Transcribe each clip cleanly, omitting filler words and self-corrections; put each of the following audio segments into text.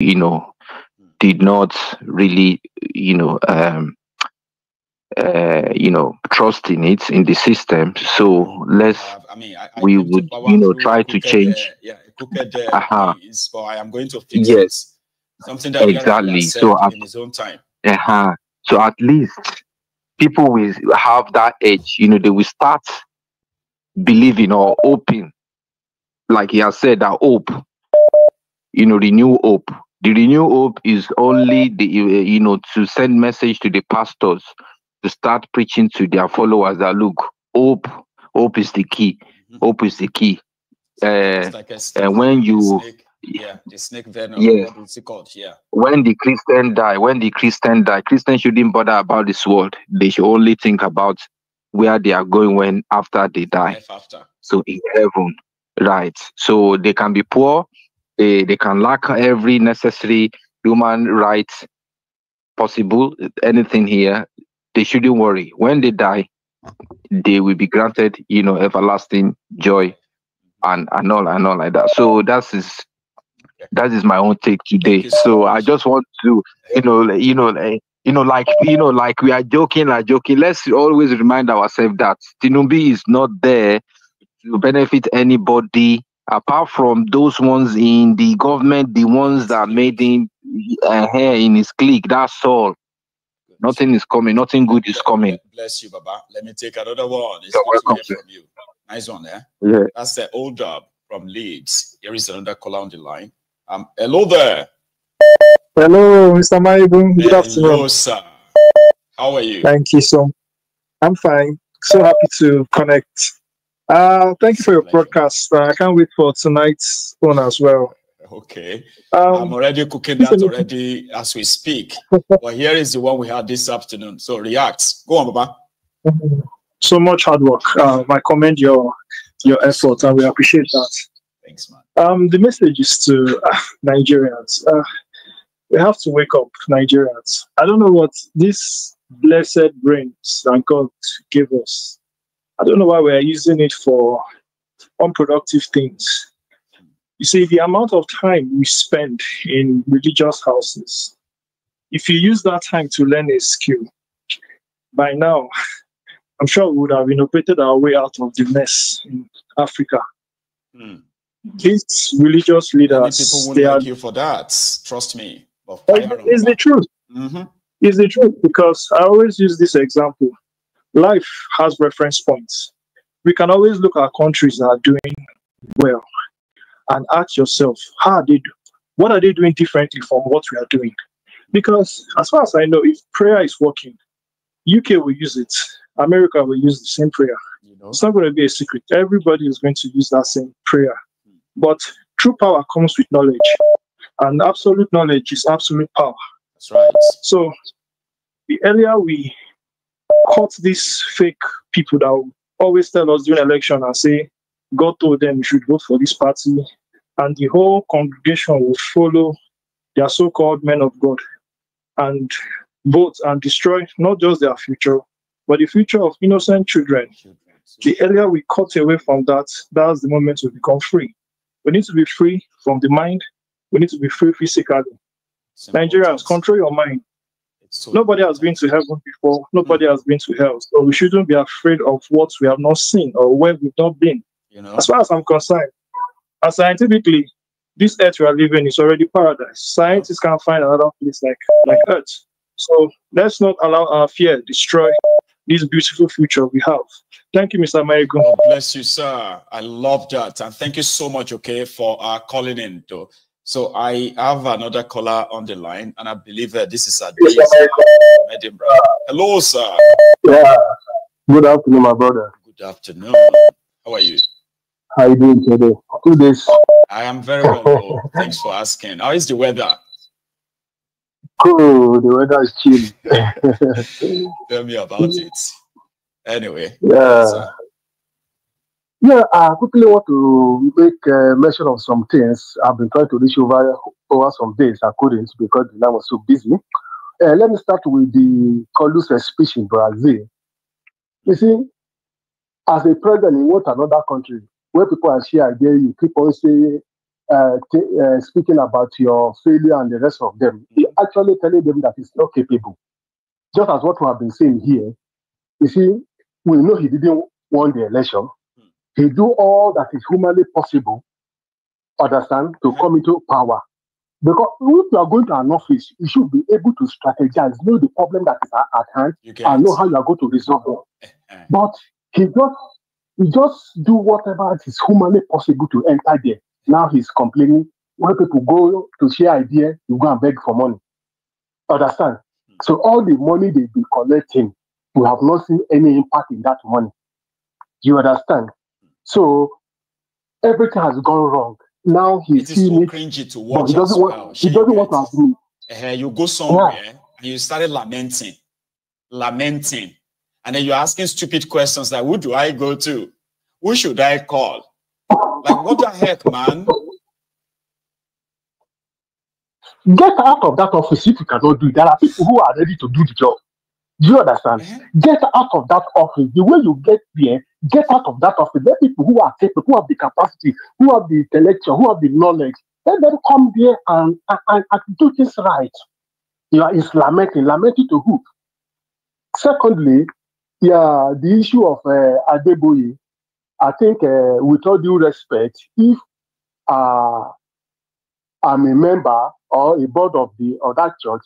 did not really, trust in it, in the system. So I we came to would, power through try to change. a crooked Uh-huh. means, but I am going to fix Yes, it. Something that Yar'Adua exactly. said in his own time. So at least people will have that edge. They will start believing or hoping, like he has said, that hope. Renew hope. The renew hope is only to send message to the pastors to start preaching to their followers that look, hope is the key. Mhm. Hope is the key. It's like a And when you snake, the snake venom. yes, What is it called? Yeah. when the Christian die, Christians shouldn't bother about this world. They should only think about where they are going when after they die. Life after. So in heaven, right? So they can be poor, they can lack every necessary human right possible, anything here. They shouldn't worry. When they die, they will be granted, everlasting joy and all like that. So that is my own take today. you so So I much. just want to, like we are joking, Let's always remind ourselves that Tinubu is not there to benefit anybody apart from those ones in the government, the ones that made him hair in his clique. That's all. Nothing is coming. Nothing good is coming. Bless you, Baba. Let me take another one. It's You're good to welcome, hear from you. Nice one, eh? Yeah. That's the old job from Leeds. Here is another caller on the line. Hello there. Hello, Mr. Maibu. Good afternoon. Hello, sir. How are you? Thank you so much. I'm fine. So happy to connect. Thank you for your broadcast. I can't wait for tonight's one as well. Okay. I'm already cooking that already as we speak. But here is the one we had this afternoon. So react. Go on, Baba. So much hard work. I commend your effort, and we appreciate that. Thanks, man. The message is to Nigerians. We have to wake up, Nigerians. I don't know what this blessed brains that God gave us. I don't know why we are using it for unproductive things. You see, the amount of time we spend in religious houses, if you use that time to learn a skill, by now, I'm sure we would have innovated our way out of the mess in Africa. These religious leaders, people won't like you for that. Trust me. It's the truth. It's the truth, because I always use this example. Life has reference points. We can always look at countries that are doing well and ask yourself, what are they doing differently from what we are doing? Because as far as I know, if prayer is working, UK will use it, America will use the same prayer. It's not going to be a secret. Everybody is going to use that same prayer. But true power comes with knowledge, and absolute knowledge is absolute power. That's right. So the earlier we cut these fake people that will always tell us during election and say, God told them you should vote for this party, and the whole congregation will follow their so-called men of God and vote and destroy not just their future, but the future of innocent children. The earlier we cut away from that, that's the moment we become free. We need to be free from the mind. We need to be free physically. Nigerians, control your mind. Nobody has been to heaven before. Nobody has been to hell. So we shouldn't be afraid of what we have not seen or where we've not been. As far as I'm concerned, scientifically, this earth we are living is already paradise. Scientists can't find another place like Earth. So let's not allow our fear destroy this beautiful future we have. Thank you, Mr. Marigo. God bless you, sir. I love that. And thank you so much, for calling in, though. So I have another caller on the line, and I believe this is Adis from Edinburgh. Hello, sir. Yeah. Good afternoon, my brother. Good afternoon. How are you? How are you doing today? 2 days. I am very well. Thanks for asking. How is the weather? Cool. The weather is chill. Tell me about it. Anyway. Yeah. Yeah, I quickly want to make mention of some things I've been trying to reach over some days. I couldn't because the line was so busy. Let me start with the Koolu's speech in Brazil. You see, as a president, you want another country where people are sharing idea, you keep on saying speaking about your failure and the rest of them. He actually telling them that he's not capable. Just as what we have been saying here. You see, we know he didn't won the election. He do all that is humanly possible, understand, to come into power. Because if you are going to an office, you should be able to strategize, know the problem that is at hand, and know how you are going to resolve it. But he just do whatever is humanly possible to enter there. Now he's complaining. When people go to share idea, you go and beg for money. Understand? So all the money they've been collecting, we have not seen any impact in that money. You understand? So everything has gone wrong. Now he's seeing it, cringy to watch. He doesn't want to admit. You go somewhere and you started lamenting, and then you're asking stupid questions like, "Who do I go to? Who should I call?" Like, what the heck, man? Get out of that office if you cannot do it. There are people who are ready to do the job. Do you understand? Get out of that office. The way you get there, get out of that office. Let people who are capable, who have the capacity, who have the intellectual, who have the knowledge, let them come there and do things right. You are lamenting to who? Secondly, the issue of Adeboye, I think with all due respect, if I'm a member or a board of that church,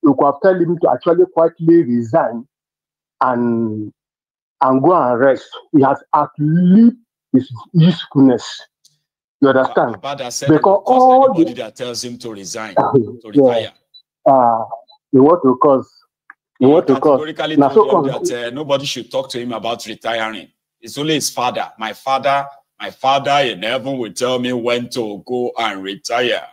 you could have told him to actually quietly resign and go and rest. He has outlived his usefulness. You understand? Because all anybody that tells him to resign, to retire. He want to cause. He want to cause. Told him that nobody should talk to him about retiring. It's only his father. My father in heaven will tell me when to go and retire.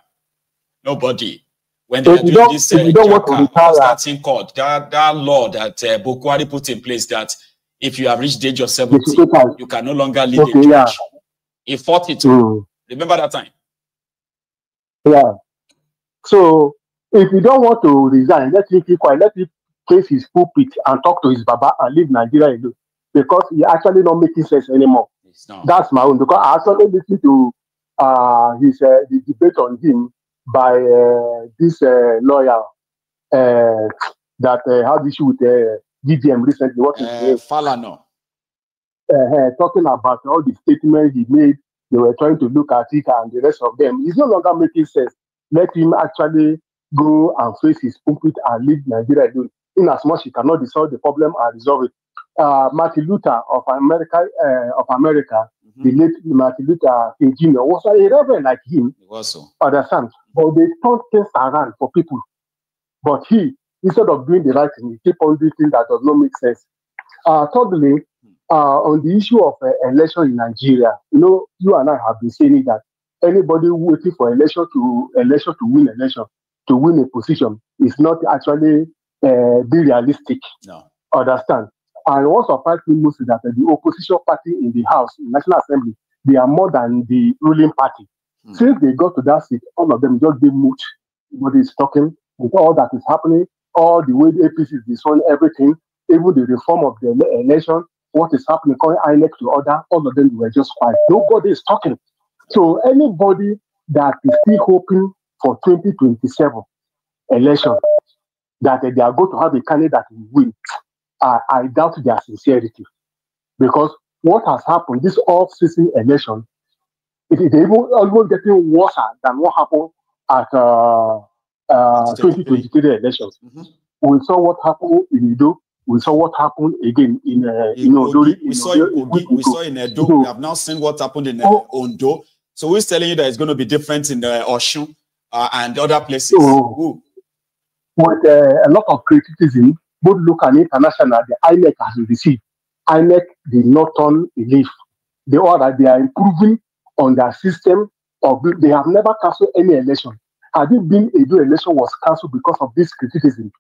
Nobody. When they are doing this, what's that thing called? That law that Bukwari put in place that if you have reached the age of 70, you can no longer lead a church. Yeah. He fought it. Remember that time? Yeah. So if you don't want to resign, let him keep quiet. Let him face his pulpit and talk to his Baba and leave Nigeria alone. Because he actually not making sense anymore. That's my own. Because I actually listened to the debate on him by this lawyer that had issue with GDM recently. What is his Falano. Talking about all the statements he made. They were trying to look at it and the rest of them. It's no longer making sense. Let him actually go and face his pulpit and leave Nigeria alone. In as much he cannot solve the problem and resolve it. Martin Luther of America, the late Martin Luther King Jr. was a reverend like him. Understand? But they turned things around for people. But he, instead of doing the right thing, he keep on doing things that does not make sense. Thirdly, on the issue of election in Nigeria, you and I have been saying that anybody waiting for election to win a position is not actually be realistic. No. Understand? And what surprised me most is that the opposition party in the House, in National Assembly, they are more than the ruling party. Since they got to that seat, all of them just be moot. Everybody is talking with all that is happening, all the way the APC is destroying everything, even the reform of the election, what is happening, calling INEC to order, all of them were just quiet. Nobody is talking. So anybody that is still hoping for 2027 election, that they are going to have a candidate that will win, I doubt their sincerity. Because what has happened, this off-season election, it is even almost getting worse than what happened at 2023 elections. We saw what happened in Edo. We saw what happened again in we saw in Edo. We have now seen what happened in Ondo. So who's telling you that it's going to be different in Osun and other places? With a lot of criticism, both local and international, the INEC has received. INEC did not turn a leaf. They are improving on their system. They have never cancelled any election. Had it been a new election was cancelled because of this criticism,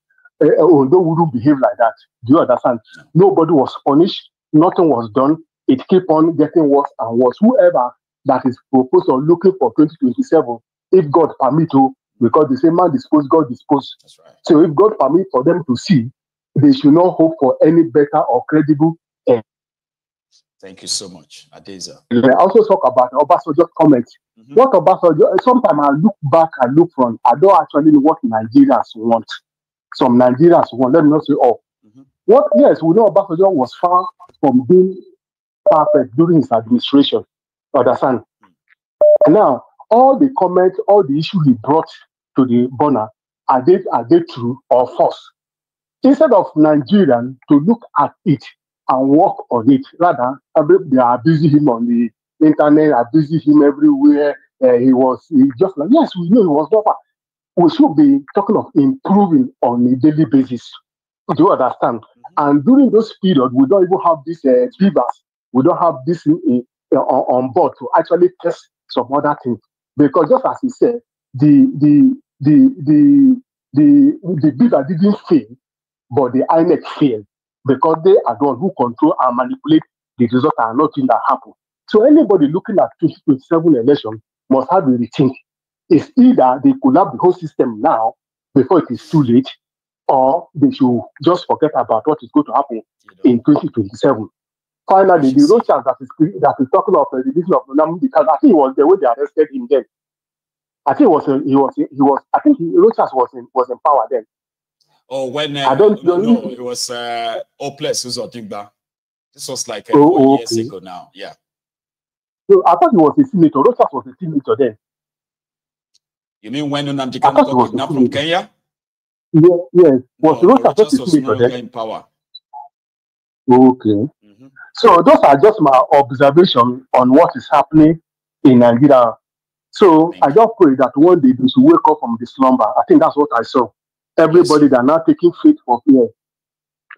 Ondo wouldn't behave like that. Do you understand? Nobody was punished. Nothing was done. It kept on getting worse and worse. Whoever that is proposed or looking for 2027, if God permit to, because the same man disposed, God disposed. That's right. So if God permit for them to see, they should not hope for any better or credible Thank you so much, Adeza. I also talk about Obasanjo's comment. What Obasanjo, sometimes I look back, I look front, I don't actually know what Nigerians want. Some Nigerians want, let me not say all. What, yes, we know Obasanjo was far from being perfect during his administration. Understand? Now, all the comments, all the issues he brought to the burner, are they true or false? Instead of Nigerians to look at it and work on it, rather, they are abusing him on the internet, abusing him everywhere. He just like, yes, we know he was not. We should be talking of improving on a daily basis. Do you understand? And during those periods, we don't even have these beavers. We don't have this on board to actually test some other things. Because just as he said, the beaver didn't fail, but the INEC failed because they are the ones who control and manipulate the result and nothing that happened. So anybody looking at 2027 election must have a rethink. It's either they collapse the whole system now before it is too late, or they should just forget about what is going to happen in 2027. Finally, the Rochas that is talking of the division of Nonam, because I think it was the way they arrested him then. I think I think Rochas was in power then. Oh, when I don't know. it was Hopeless Uzodigba. This was like 4 years ago now. Yeah. So I thought he was a senator. Rochas was a senator then. You mean when Nnamdi Kanu got kidnapped from Kenya? Yes. Was Rochas was no longer in power. Okay. So those are just my observations on what is happening in Nigeria. So I just pray that one day they should wake up from the slumber. I think that's what I saw. Everybody that are now taking faith for fear.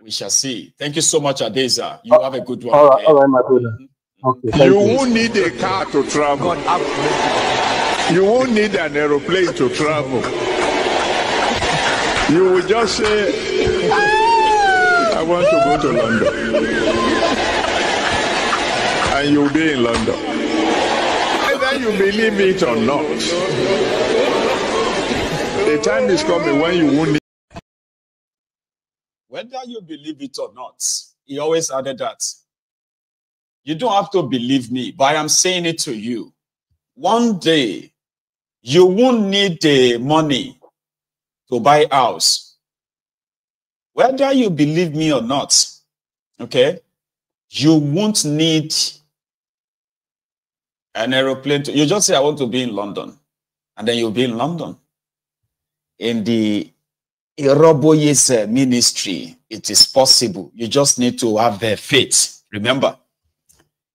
We shall see. Thank you so much, Adeza. You have a good one. All right, my brother. Okay, you won't need a car to travel. You won't need an aeroplane to travel. You will just say, I want to go to London. And you'll be in London. Either you believe it or not. The time is coming when you won't need. Whether you believe it or not, he always added that. You don't have to believe me, but I am saying it to you. One day, you won't need the money to buy a house. Whether you believe me or not, okay, you won't need an aeroplane. You just say, I want to be in London. And then you'll be in London. In the Iroboye's ministry, it is possible. You just need to have faith. Remember,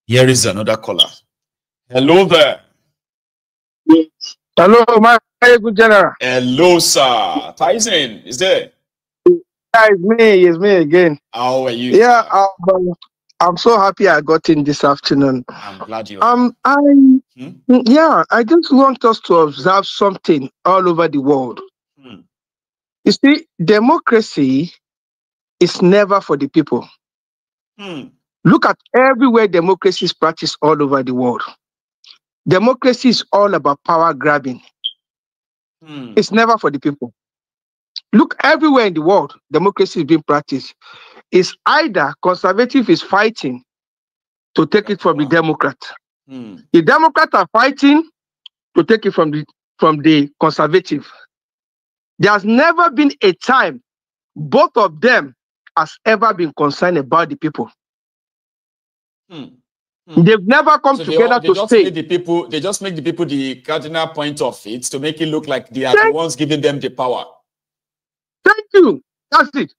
here is another caller. Hello there. Hello, my good general. Hello, sir. Tyson, is there? Yeah, it's me again. How are you? Yeah, I'm so happy I got in this afternoon. I'm glad you. Yeah, I just want us to observe something all over the world. You see, democracy is never for the people. Look at everywhere democracy is practiced all over the world. Democracy is all about power grabbing. It's never for the people. Look everywhere in the world, democracy is being practiced. It's either conservative is fighting to take it from the Democrat. The Democrats are fighting to take it from the conservative. There's never been a time both of them has ever been concerned about the people. They've never come together to say. They just make the people the cardinal point of it to make it look like they are the ones giving them the power. Thank you. That's it.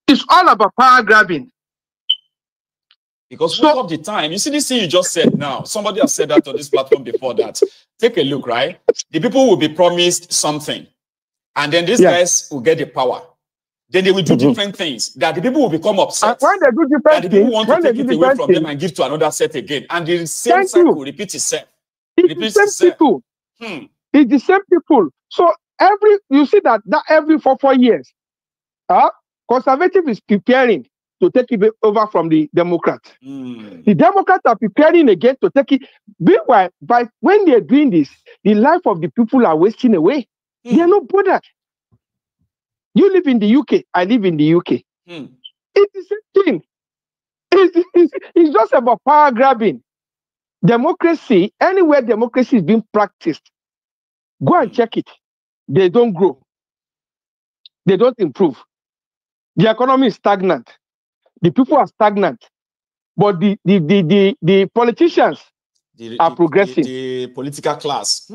It's all about power grabbing. Because most of the time, you see this thing you just said now, somebody has said that on this platform before that. Take a look, right? The people will be promised something. And then these guys will get the power. Then they will do different things that the people will become upset. When they do different things, the people want to take it away from them and give to another set again. And the same cycle repeats itself. It's the same people. It's the same people. So you see that every 4 years, conservative is preparing to take it over from the Democrat. The Democrats are preparing again to take it. Meanwhile, when they're doing this, the life of the people are wasting away. They're not bothered. You live in the UK, I live in the UK. It's the same thing. It's just about power grabbing. Democracy, anywhere democracy is being practiced, go and check it. They don't grow. They don't improve. The economy is stagnant. The people are stagnant. But the politicians are progressing. The political class.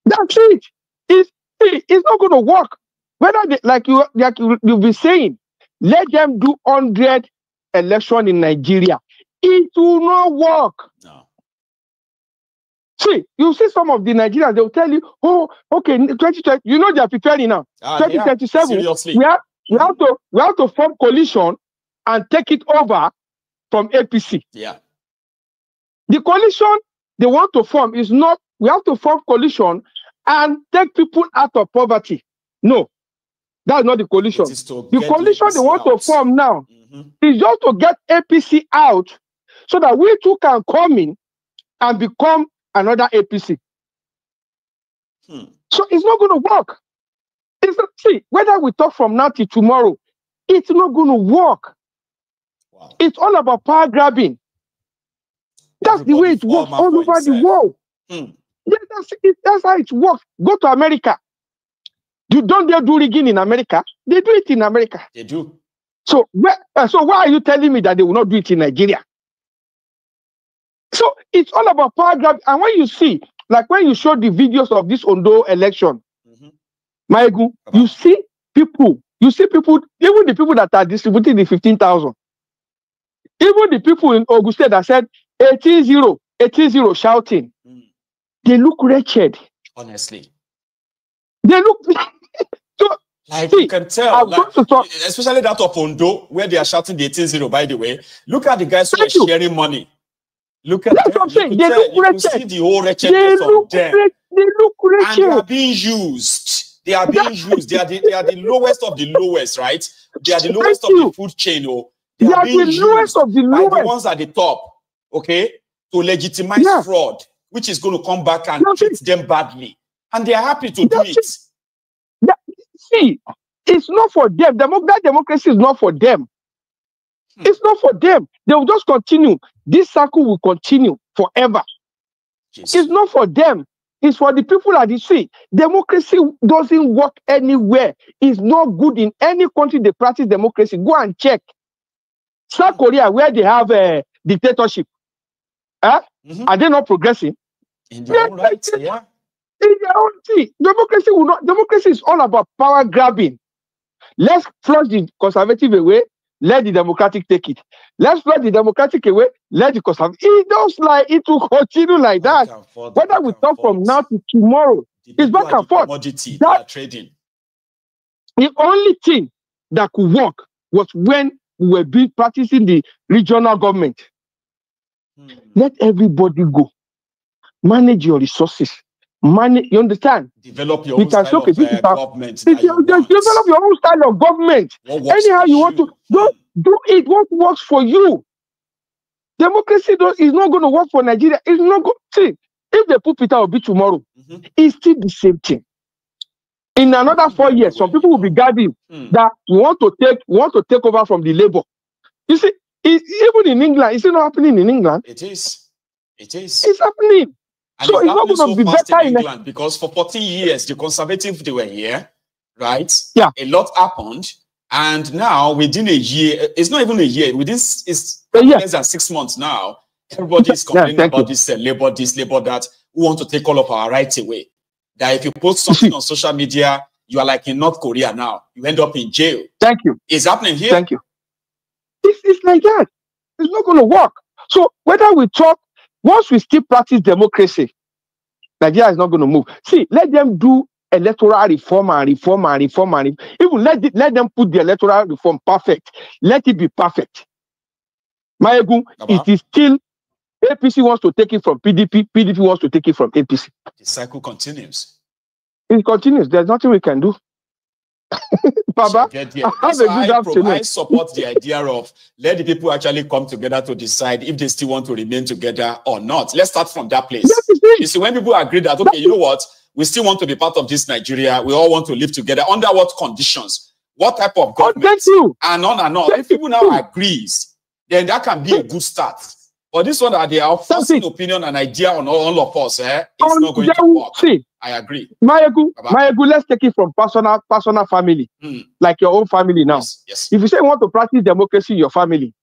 That's it. It's not going to work. Whether they, like you'll be saying, let them do 100 election in Nigeria. It will not work. No. See, you see some of the Nigerians, they will tell you, oh, okay, 2020, you know they are preparing now. 2027, we have to form coalition and take it over from APC. Yeah. The coalition they want to form is not, we have to form coalition and take people out of poverty. No, that's not the coalition. The coalition they want to form now is just to get APC out so that we too can come in and become another APC. So it's not going to work. See, whether we talk from now to tomorrow, it's not going to work. Wow. It's all about power grabbing. That's the way it works all over the world. Yeah, that's how it works. Go to America. Don't they do rigging in America? They do it in America. They do. So why are you telling me that they will not do it in Nigeria? So it's all about power grab. And when you see, like when you show the videos of this Ondo election, Maegu, you see people, even the people that are distributing the 15,000, even the people in Auguste that said 18-0 shouting, they look wretched. Honestly. They look... So, like see, you can tell, like, especially that of Ondo, where they are shouting the 18-0, by the way. Look at the guys who are sharing money. Look at that's what I'm saying. They look wretched. You can see the whole wretchedness of them. They look wretched. And they are being used. They are being used. They are the lowest of the lowest, right? They are the lowest of the food chain. They are being used lowest of the lowest. By the ones at the top, okay, to legitimize fraud, which is going to come back and treat them badly. And they are happy to do it. See, it's not for them. That democracy is not for them. It's not for them. They will just continue. This cycle will continue forever. It's not for them. It's for the people that you see. Democracy doesn't work anywhere. It's not good in any country they practice democracy. Go and check. South Korea, where they have a dictatorship. Are they not progressing? In their own right, yeah. In their own thing. Democracy is all about power grabbing. Let's flush the conservative away. Let the democratic take it. Let's flush the democratic away. Let the conservative. It will continue like that. Whether we talk from now to tomorrow, it's back and forth. Commodity they are trading. The only thing that could work was when we were practicing the regional government. Let everybody go. Manage your resources. You understand? Develop your own style of government. Develop your own style of government. Anyhow you want to do it. What works for you? Democracy is not going to work for Nigeria. It's not going to. See, if they put Peter Obi tomorrow, it's still the same thing. In another 4 years, some people will be guarding that we want to take over from the Labour. You see, even in England, is it not happening in England? It is. It's happening. And so it's not going to be better in England because for 40 years the Conservatives they were here, right? Yeah. A lot happened, and now within a year, it's not even a year. Within less than 6 months now, everybody is complaining about this Labour, that. Who want to take all of our rights away? That if you post something on social media, you are like in North Korea now. You end up in jail. Thank you. It's happening here. Thank you. It's like that. It's not going to work. So whether we talk. Once we still practice democracy, Nigeria is not going to move. See, let them do electoral reform. Even let them put the electoral reform perfect. Let it be perfect. Maegu, it is still APC wants to take it from PDP. PDP wants to take it from APC. The cycle continues. It continues. There's nothing we can do. Baba, I support the idea of let the people actually come together to decide if they still want to remain together or not. Let's start from that place. You see, when people agree that, okay, you know what, we still want to be part of this Nigeria, we all want to live together, under what conditions, what type of government, and on and on. If people now agrees, then that can be a good start. But this one that they are forcing opinion and idea on all of us, it's not going to work. See, I agree. Mayegu, let's take it from personal family, like your own family now. Yes. If you say you want to practice democracy in your family,